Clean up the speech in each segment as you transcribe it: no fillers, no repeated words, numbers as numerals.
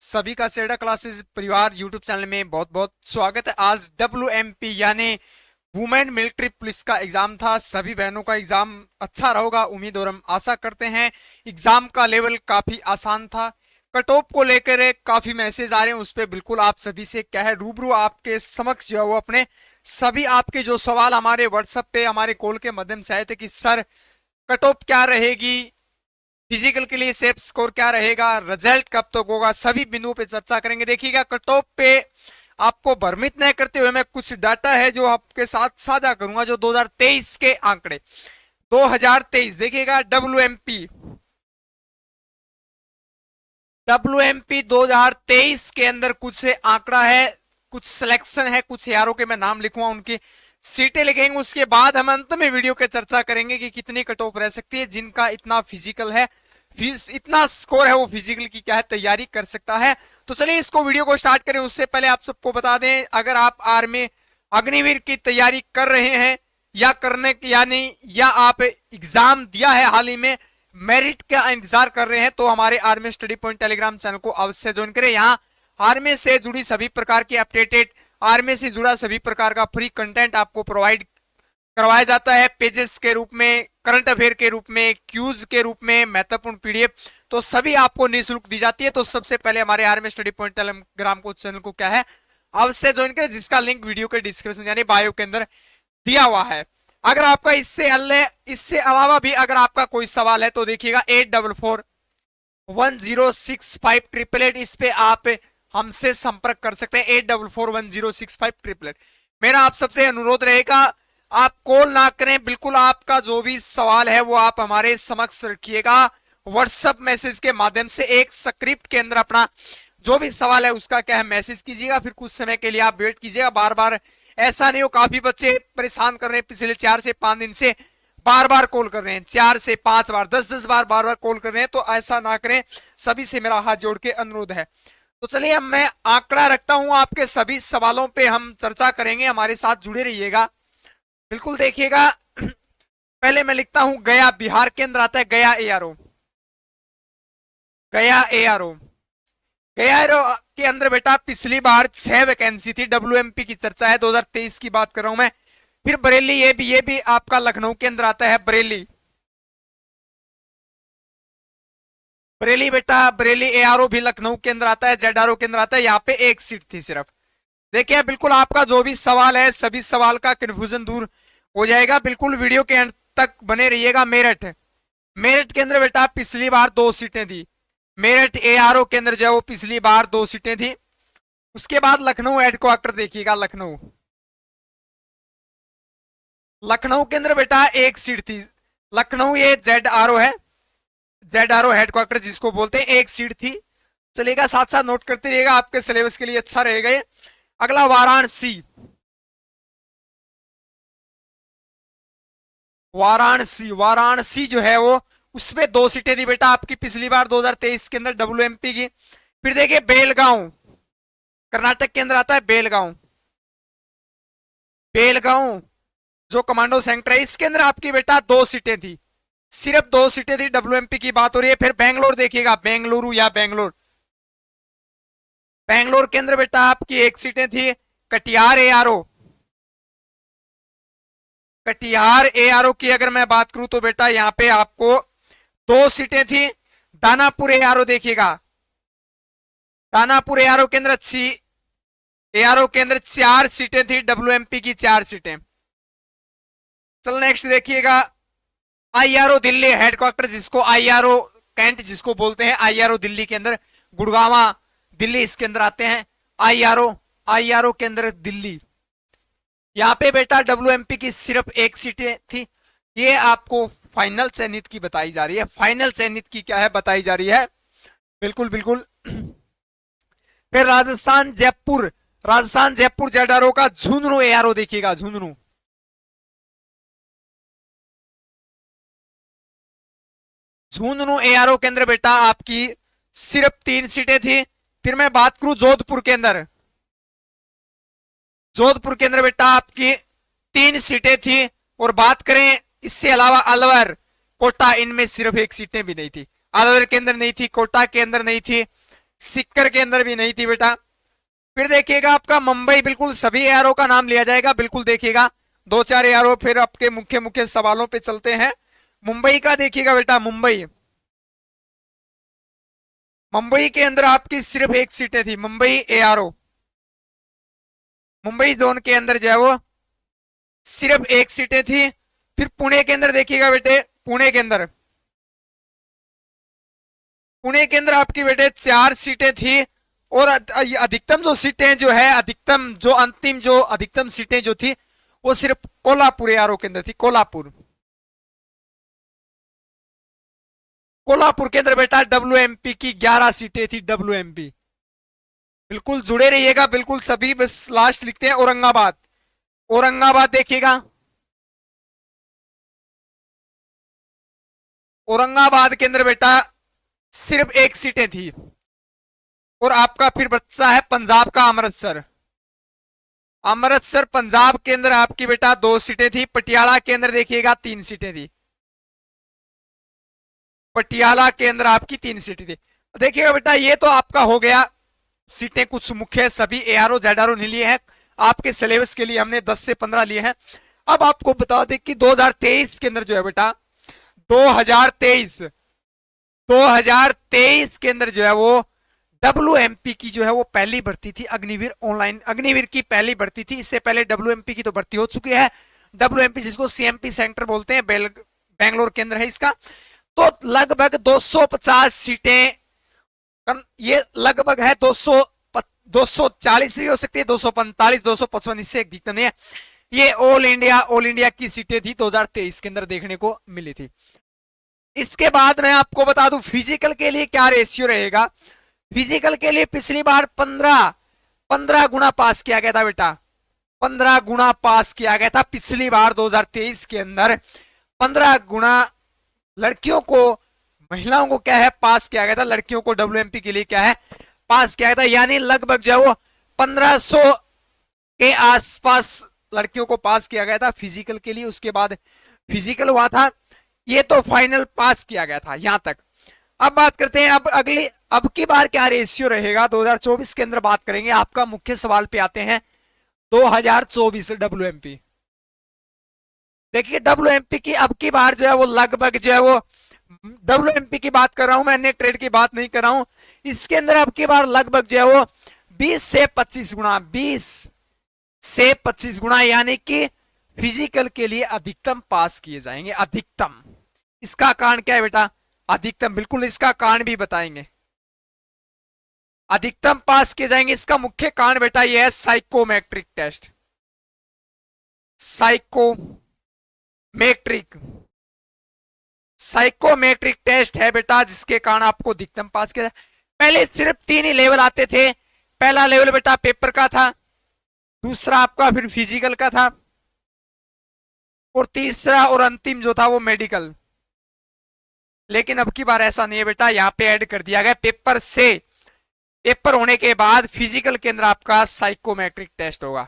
सभी का सेडा क्लासेस परिवार यूट्यूब चैनल में बहुत बहुत स्वागत है। आज WMP यानी वुमेन मिलिट्री पुलिस का एग्जाम था। सभी बहनों का एग्जाम अच्छा रहोगा उम्मीद और हम आशा करते हैं। एग्जाम का लेवल काफी आसान था। कट ऑफ को लेकर काफी मैसेज आ रहे हैं, उस पर बिल्कुल आप सभी से क्या है रूबरू आपके समक्ष जो है वो अपने सभी आपके जो सवाल हमारे व्हाट्सएप पे हमारे कॉल के माध्यम से आए थे कि सर कट ऑफ क्या रहेगी, फिजिकल के लिए सेफ स्कोर क्या रहेगा, रिजल्ट कब तक होगा, सभी बिंदुओं पे चर्चा करेंगे। देखिएगा कट ऑफ पे आपको भ्रमित नहीं करते हुए मैं कुछ डाटा है जो आपके साथ साझा करूंगा, जो 2023 के आंकड़े 2023 देखिएगा। WMP 2023 के अंदर कुछ आंकड़ा है, कुछ सिलेक्शन है, कुछ यारों के मैं नाम लिखूंगा, उनकी सीटें लिखेंगे। उसके बाद हम अंत में वीडियो के चर्चा करेंगे कि कितनी कट ऑफ रह सकती है। जिनका इतना फिजिकल है, इतना स्कोर है, वो फिजिकल की क्या है तैयारी कर सकता है। तो चलिए इसको वीडियो को स्टार्ट करें। उससे पहले आप सबको बता दें, अगर आप आर्मी अग्निवीर की तैयारी कर रहे हैं या करने यानी या आप एग्जाम दिया है हाल ही में, मेरिट का इंतजार कर रहे हैं, तो हमारे army study point Telegram channel को अवश्य ज्वाइन करें। यहाँ आर्मी से जुड़ी सभी प्रकार की अपडेटेड, आर्मी से जुड़ा सभी प्रकार का फ्री कंटेंट आपको प्रोवाइड करवाया जाता है, पेजेस के रूप में, करंट अफेयर के रूप में, क्यूज के रूप में, महत्वपूर्ण पीडीएफ, तो सभी आपको निःशुल्क दी जाती है। तो सबसे पहले हमारे आर्मी स्टडी पॉइंट टेलीग्राम को चैनल को क्या है अवश्य ज्वाइन करें, जिसका लिंक वीडियो के डिस्क्रिप्शन यानी बायो के अंदर दिया हुआ है। अगर आपका इससे अलावा भी अगर आपका कोई सवाल है तो देखिएगा 8441065888, इस पे आप हमसे संपर्क कर सकते हैं। 8441065888। मेरा आप सबसे अनुरोध रहेगा, आप कॉल ना करें, बिल्कुल आपका जो भी सवाल है वो आप हमारे समक्ष रखिएगा। व्हाट्सएप मैसेज के माध्यम से एक स्क्रिप्ट के अंदर अपना जो भी सवाल है उसका क्या है मैसेज कीजिएगा, फिर कुछ समय के लिए आप वेट कीजिएगा। बार बार ऐसा नहीं हो, काफी बच्चे परेशान कर रहे हैं, पिछले 4 से 5 दिन से बार बार कॉल कर रहे हैं, 4 से 5 बार, 10 बार बार बार कॉल कर रहे हैं, तो ऐसा ना करें। सभी से मेरा हाथ जोड़ के अनुरोध है। तो चलिए अब मैं आंकड़ा रखता हूं, आपके सभी सवालों पे हम चर्चा करेंगे, हमारे साथ जुड़े रहिएगा। बिल्कुल देखिएगा। पहले मैं लिखता हूं गया, बिहार के अंदर आता है गया एआरओ। गया एआरओ के अंदर बेटा पिछली बार 6 वैकेंसी थी। WMP की चर्चा है, 2023 की बात कर रहा हूं मैं। फिर बरेली, ये भी आपका लखनऊ के अंदर आता है। बरेली बेटा, बरेली एआरओ भी लखनऊ के अंदर आता है, जेडआरओ के अंदर आता है। यहाँ पे एक सीट थी सिर्फ। देखिए बिल्कुल आपका जो भी सवाल है, सभी सवाल का कंफ्यूजन दूर हो जाएगा। बिल्कुल वीडियो के अंत तक बने रहिएगा। मेरठ के अंदर बेटा पिछली बार 2 सीटें थी। मेरठ एआरओ के अंदर जो है वो पिछली बार 2 सीटें थी। उसके बाद लखनऊ हेडक्वार्टर देखिएगा, लखनऊ के अंदर बेटा 1 सीट थी। लखनऊ ये जेडआरओ है, जेडआरओ हेडक्वार्टर जिसको बोलते हैं, 1 सीट थी। चलेगा, साथ साथ नोट करते रहिएगा, आपके सिलेबस के लिए अच्छा रहेगा ये। अगला वाराणसी जो है वो, उसमें 2 सीटें थी बेटा आपकी पिछली बार 2023 के अंदर WMP की। फिर देखिए बेलगांव, कर्नाटक के अंदर आता है बेलगांव जो कमांडो सेंटर है, इसके अंदर आपकी बेटा 2 सीटें थी, सिर्फ 2 सीटें थी। WMP की बात हो रही है। फिर बेंगलोर देखिएगा, बेंगलुरु या बेंगलोर के अंदर बेटा आपकी 1 सीटें थी। कटिहार एआरओ की अगर मैं बात करूं तो बेटा यहां पे आपको 2 सीटें थी। दानापुर एआरओ देखिएगा, दानापुर एआरओ के अंदर 4 सीटें थी। WMP की 4 सीटें। चल नेक्स्ट देखिएगा आईआरओ दिल्ली हेडक्वार्टर, जिसको आईआरओ कैंट जिसको बोलते हैं, आईआरओ दिल्ली के अंदर, गुड़गावा दिल्ली इसके अंदर आते हैं। आईआरओ के अंदर दिल्ली। यहां पे बेटा WMP की सिर्फ 1 सीटें थी। ये आपको फाइनल चयनित की बताई जा रही है, फाइनल चयनित की क्या है बताई जा रही है, बिल्कुल बिल्कुल। फिर राजस्थान जयपुर जेडआरओ का झुंझुनू एआरओ देखिएगा, झुंझुनू एआरओ के अंदर बेटा आपकी सिर्फ 3 सीटें थी। फिर मैं बात करूं जोधपुर के अंदर बेटा आपकी 3 सीटें थी। और बात करें इससे अलावा अलवर, कोटा, इनमें सिर्फ 1 सीटें भी नहीं थी। अलवर के अंदर नहीं थी, कोटा के अंदर नहीं थी, सिक्कर के अंदर भी नहीं थी बेटा। फिर देखिएगा आपका मुंबई, बिल्कुल सभी एआरओ का नाम लिया जाएगा, बिल्कुल देखिएगा 2-4 एआरओ। फिर आपके मुख्य मुख्य सवालों पे चलते हैं। मुंबई का देखिएगा बेटा, मुंबई, मुंबई के अंदर आपकी सिर्फ एक सीटें थी, मुंबई एआरओ, मुंबई जोन के अंदर जो है वो सिर्फ एक सीटें थी। फिर पुणे के अंदर देखिएगा बेटे, पुणे के अंदर, पुणे के अंदर आपकी बेटे 4 सीटें थी। और अधिकतम जो सीटें जो है, अधिकतम जो अंतिम जो अधिकतम सीटें जो थी वो सिर्फ कोल्हापुर एआरओ के अंदर थी। कोल्हापुर, कोल्हापुर के अंदर बेटा डब्ल्यूएमपी की 11 सीटें थी, डब्ल्यूएमपी। बिल्कुल जुड़े रहिएगा, बिल्कुल सभी। बस लास्ट लिखते हैं औरंगाबाद, औरंगाबाद देखिएगा, औरंगाबाद के अंदर बेटा सिर्फ एक सीटें थी। और आपका फिर बच्चा है पंजाब का अमृतसर, अमृतसर पंजाब के अंदर आपकी बेटा 2 सीटें थी। पटियाला के अंदर देखिएगा 3 सीटें थी, पटियाला के अंदर आपकी 3 सीटें थी। देखिएगा बेटा ये तो आपका हो गया सीटें कुछ मुख्य, सभी एआरओ जेडआरओ नहीं लिए हैं, आपके सिलेबस के लिए हमने 10 से 15 लिए हैं। अब आपको बता दें कि 2023 के अंदर जो है बेटा 2023 2023 के अंदर जो है वो डब्ल्यूएमपी की जो है वो पहली भर्ती थी, अग्निवीर ऑनलाइन, अग्निवीर की पहली भर्ती थी। इससे पहले डब्ल्यूएमपी की तो भर्ती हो चुकी है, डब्ल्यूएमपी जिसको सीएमपी सेंटर बोलते हैं, बेंगलोर के अंदर है इसका। तो लगभग 250 सीटें, ये लगभग है 240 भी हो सकती है, 245, 255, इससे एक दिक्कत नहीं है। ये ऑल इंडिया की सीटें थी 2023 के अंदर देखने को मिली थी। इसके बाद मैं आपको बता दूं फिजिकल के लिए क्या रेशियो रहेगा। फिजिकल के लिए पिछली बार 15 गुना पास किया गया था बेटा, 15 गुना पास किया गया था पिछली बार 2023 के अंदर। 15 गुना लड़कियों को, महिलाओं को क्या है पास किया गया था, लड़कियों को डब्ल्यूएमपी के लिए क्या है पास किया गया था। यानी लगभग जो है वो 1500 के आसपास लड़कियों को पास किया गया था फिजिकल के लिए। उसके बाद फिजिकल हुआ था, ये तो फाइनल पास किया गया था यहां तक। अब बात करते हैं अब की बार क्या रेशियो रहेगा 2024 के अंदर बात करेंगे। आपका मुख्य सवाल पे आते हैं 2024 डब्ल्यूएमपी। देखिए डब्ल्यूएमपी की अब की बार जो है वो लगभग जो है वो, डब्ल्यूएमपी की बात कर रहा हूं मैं, अन्य ट्रेड की बात नहीं कर रहा हूं। इसके अंदर अब की बार लगभग जो है वो 20 से 25 गुना, 20 से 25 गुना, यानी कि फिजिकल के लिए अधिकतम पास किए जाएंगे, अधिकतम। इसका कारण क्या है बेटा, अधिकतम, बिल्कुल इसका कारण भी बताएंगे। अधिकतम पास किए जाएंगे, इसका मुख्य कारण बेटा यह है साइकोमेट्रिक टेस्ट, साइकोमेट्रिक टेस्ट है बेटा, जिसके कारण आपको अधिकतम पास किया। पहले सिर्फ 3 ही लेवल आते थे। पहला लेवल बेटा पेपर का था, दूसरा आपका फिर फिजिकल का था, और तीसरा और अंतिम जो था वो मेडिकल। लेकिन अब की बार ऐसा नहीं है बेटा, यहां पे ऐड कर दिया गया पेपर से, पेपर होने के बाद फिजिकल के अंदर आपका साइकोमेट्रिक टेस्ट होगा।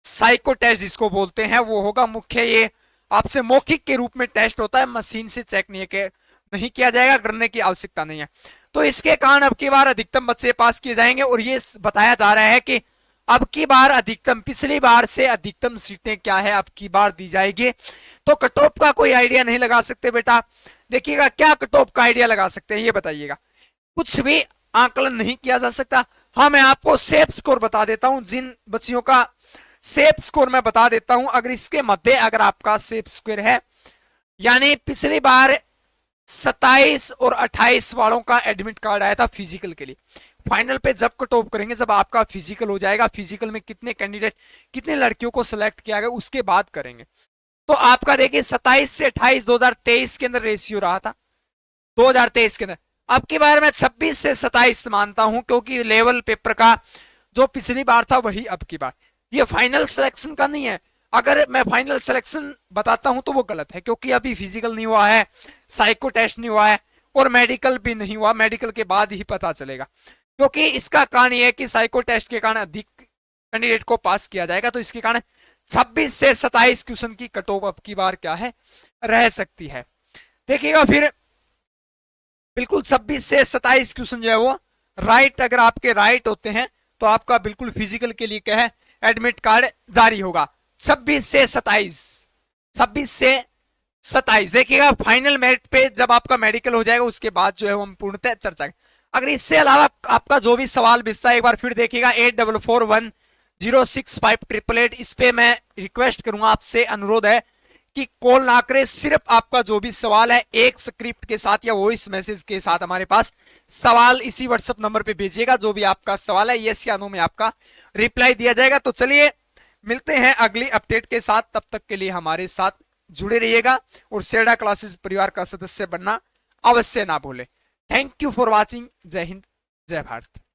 साइको टेस्ट जिसको बोलते हैं वो होगा मुख्य। ये आपसे मौखिक के रूप में टेस्ट होता है, मशीन से चेक नहीं किया जाएगा, डरने की आवश्यकता नहीं है। तो इसके कारण अब की बार अधिकतम बच्चे पास किए जाएंगे। और ये बताया जा रहा है कि अब की बार अधिकतम, पिछली बार से अधिकतम सीटें क्या है अब की बार दी जाएगी। तो कट ऑफ का कोई आइडिया नहीं लगा सकते बेटा। देखिएगा क्या कट ऑफ का आइडिया लगा सकते हैं ये बताइएगा, कुछ भी आकलन नहीं किया जा सकता। हाँ मैं आपको सेफ स्कोर बता देता हूं, जिन बच्चियों का सेफ स्कोर मैं बता देता हूं। अगर इसके मध्य अगर आपका सेफ स्कोर है, यानी पिछली बार 27 और 28 वालों का एडमिट कार्ड आया था फिजिकल के लिए। फाइनल पे जब कट ऑफ करेंगे, जब आपका फिजिकल हो जाएगा, फिजिकल में कितने कैंडिडेट, कितने लड़कियों को सिलेक्ट किया गया उसके बाद करेंगे। तो आपका देखिए 27 से 28 2023 के अंदर रेशियो रहा था, 2023 के अंदर। अब की बार मैं 26 से 27 मानता हूं, क्योंकि लेवल पेपर का जो पिछली बार था वही अब की बार। ये फाइनल सिलेक्शन का नहीं है। अगर मैं फाइनल सिलेक्शन बताता हूं तो वो गलत है, क्योंकि अभी फिजिकल नहीं हुआ है, साइको टेस्ट नहीं हुआ है, और मेडिकल भी नहीं हुआ। मेडिकल के बाद ही पता चलेगा, क्योंकि इसका कारण यह है कि साइको टेस्ट के कारण अधिक कैंडिडेट को पास किया जाएगा। तो इसके कारण 26 से 27 क्वेश्चन की कट ऑफ अब की बार क्या है रह सकती है। देखिएगा फिर बिल्कुल 26 से 27 क्वेश्चन जो है वो राइट अगर आपके राइट होते हैं तो आपका बिल्कुल फिजिकल के लिए क्या है, एडमिट कार्ड जारी होगा 26 से 27 देखिएगा। फाइनल मेरिट पे जब आपका मेडिकल हो जाएगा उसके बाद जो है हम पूर्णतः चर्चा। अगर इससे अलावा आपका जो भी सवाल बिस्ता है एक बार फिर देखिएगा 8441065888, इस पे मैं रिक्वेस्ट करूंगा आपसे, अनुरोध है कि कॉल ना करें, सिर्फ आपका जो भी सवाल है एक स्क्रिप्ट के साथ या वॉइस मैसेज के साथ हमारे पास सवाल इसी व्हाट्सएप नंबर पे भेजिएगा। जो भी आपका सवाल है यस या नो में आपका रिप्लाई दिया जाएगा। तो चलिए मिलते हैं अगली अपडेट के साथ, तब तक के लिए हमारे साथ जुड़े रहिएगा और सेडा क्लासेस परिवार का सदस्य बनना अवश्य ना भूले। Thank you for watching. जय हिंद, जय भारत।